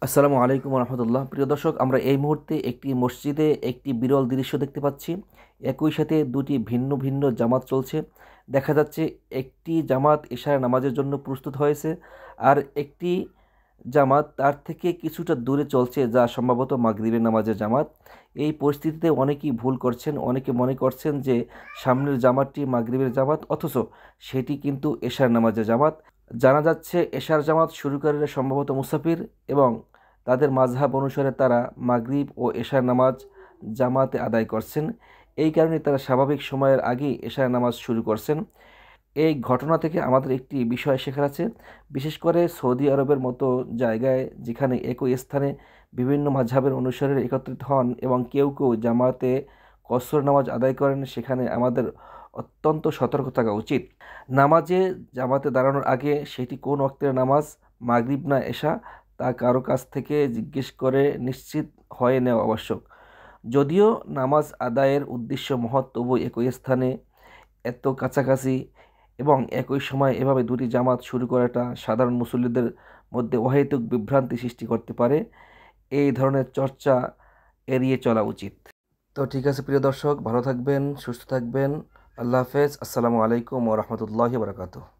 আসসালামু আলাইকুম রহমতুল্লাহ। প্রিয় দর্শক, আমরা এই মুহূর্তে একটি মসজিদে একটি বিরল দৃশ্য দেখতে পাচ্ছি। একই সাথে দুটি ভিন্ন ভিন্ন জামাত চলছে। দেখা যাচ্ছে একটি জামাত এশার নামাজের জন্য প্রস্তুত হয়েছে, আর একটি জামাত তার থেকে কিছুটা দূরে চলছে, যা সম্ভবত মাগরিবের নামাজের জামাত। এই পরিস্থিতিতে অনেকেই ভুল করছেন, অনেকে মনে করছেন যে সামনের জামাতটি মাগরিবের জামাত, অথচ সেটি কিন্তু এশার নামাজের জামাত। জানা যাচ্ছে এশার জামাত শুরুকারীরা সম্ভবত মুসাফির, এবং তাদের মাযহাব অনুসারে তারা মাগরিব ও এশার নামাজ জামাতে আদায় করছেন। এই কারণে তারা স্বাভাবিক সময়ের আগেই এশার নামাজ শুরু করছেন। এই ঘটনা থেকে আমাদের একটি বিষয় শেখার আছে। বিশেষ করে সৌদি আরবের মতো জায়গায়, যেখানে একই স্থানে বিভিন্ন মাযহাবের অনুসারীরা একত্রিত হন এবং কেউ কেউ জামাতে কসর নামাজ আদায় করেন, সেখানে আমাদের অত্যন্ত সতর্ক থাকা উচিত। নামাজে জামাতে দাঁড়ানোর আগে সেটি কোন ওয়াক্তের নামাজ, মাগরিব না এশা, তা কারো কাছ থেকে জিজ্ঞেস করে নিশ্চিত হয়ে নেওয়া আবশ্যক। যদিও নামাজ আদায়ের উদ্দেশ্য মহৎ, তবু একই স্থানে এত কাছাকাছি এবং একই সময় এভাবে দুটি জামাত শুরু করাটা সাধারণ মুসল্লিদের মধ্যে অহেতুক বিভ্রান্তি সৃষ্টি করতে পারে। এই ধরনের চর্চা এড়িয়ে চলা উচিত। তো ঠিক আছে প্রিয় দর্শক, ভালো থাকবেন, সুস্থ থাকবেন। আল্লাহ হাফেজ। আসসালামু আলাইকুম ওয়া রাহমাতুল্লাহি ওয়া বারাকাতুহু।